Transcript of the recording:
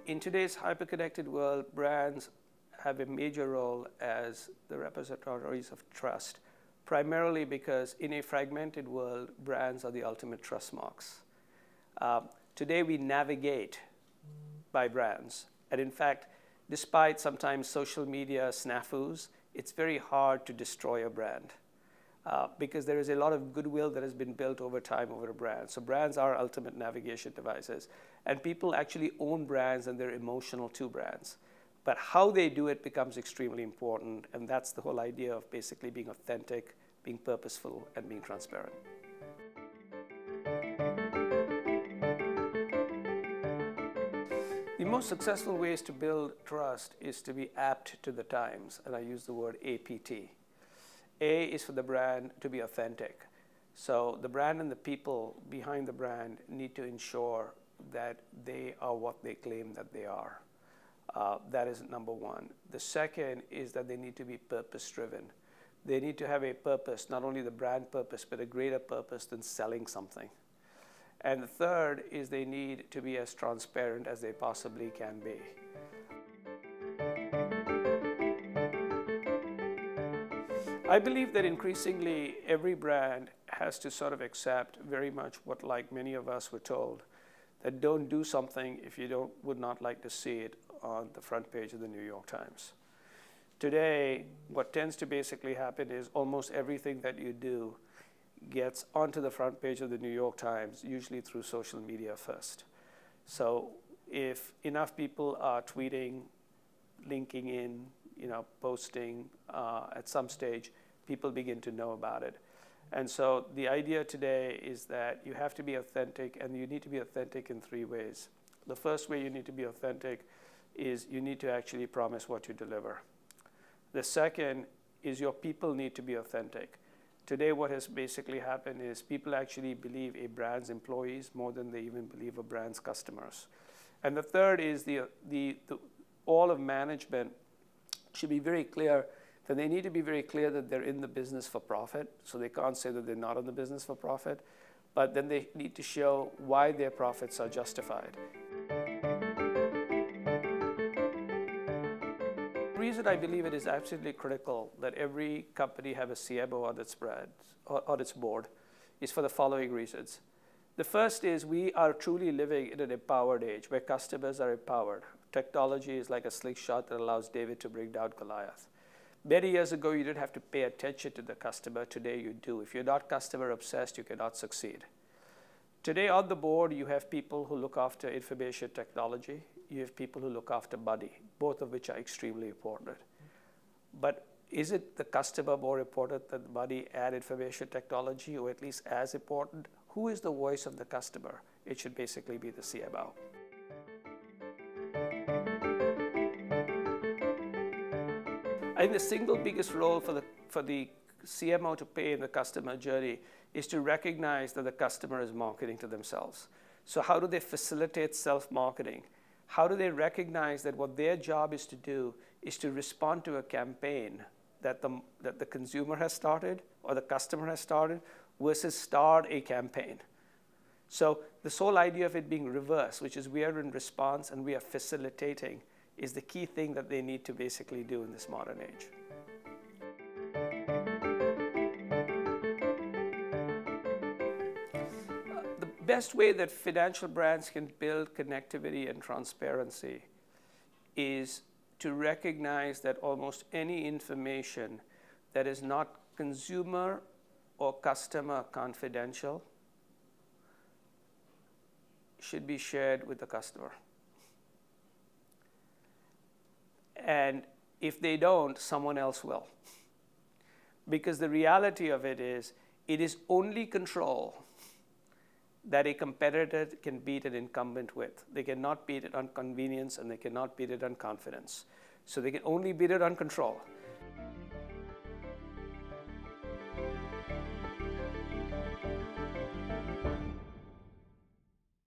in today's hyper-connected world, brands have a major role as the repositories of trust, primarily because in a fragmented world, brands are the ultimate trust marks. Today, we navigate by brands. And in fact, despite sometimes social media snafus, it's very hard to destroy a brand because there is a lot of goodwill that has been built over time over a brand. So brands are ultimate navigation devices. And people actually own brands and they're emotional to brands. But how they do it becomes extremely important. And that's the whole idea of basically being authentic, being purposeful, and being transparent. The most successful ways to build trust is to be apt to the times, and I use the word APT. A is for the brand to be authentic. So the brand and the people behind the brand need to ensure that they are what they claim that they are. That is number one. The second is that they need to be purpose-driven. They need to have a purpose, not only the brand purpose, but a greater purpose than selling something. And the third is they need to be as transparent as they possibly can be. I believe that increasingly every brand has to sort of accept very much what, like many of us were told, that don't do something if you would not like to see it on the front page of the New York Times. Today, what tends to basically happen is almost everything that you do gets onto the front page of the New York Times, usually through social media first. So if enough people are tweeting, linking in, posting at some stage, people begin to know about it. And so the idea today is that you have to be authentic, and you need to be authentic in three ways. The first way you need to be authentic is you need to actually promise what you deliver. The second is your people need to be authentic. Today, what has basically happened is people actually believe a brand's employees more than they even believe a brand's customers. And the third is all of management should be very clear that they need to be very clear that they're in the business for profit. So they can't say that they're not in the business for profit, but then they need to show why their profits are justified. The reason I believe it is absolutely critical that every company have a CMO on its board is for the following reasons. The first is we are truly living in an empowered age where customers are empowered. Technology is like a slingshot that allows David to bring down Goliath. Many years ago, you didn't have to pay attention to the customer. Today, you do. If you're not customer obsessed, you cannot succeed. Today on the board, you have people who look after information technology. You have people who look after money, both of which are extremely important. But is it the customer more important than money and information technology, or at least as important? Who is the voice of the customer? It should basically be the CMO. I think the single biggest role for the CMO to play in the customer journey is to recognize that the customer is marketing to themselves. So how do they facilitate self-marketing? How do they recognize that what their job is to do is to respond to a campaign that the consumer has started or the customer has started versus start a campaign? So this whole idea of it being reverse, which is we are in response and we are facilitating, is the key thing that they need to basically do in this modern age. The best way that financial brands can build connectivity and transparency is to recognize that almost any information that is not consumer or customer confidential should be shared with the customer. And if they don't, someone else will. Because the reality of it is only control that a competitor can beat an incumbent with. They cannot beat it on convenience, and they cannot beat it on confidence. So they can only beat it on control.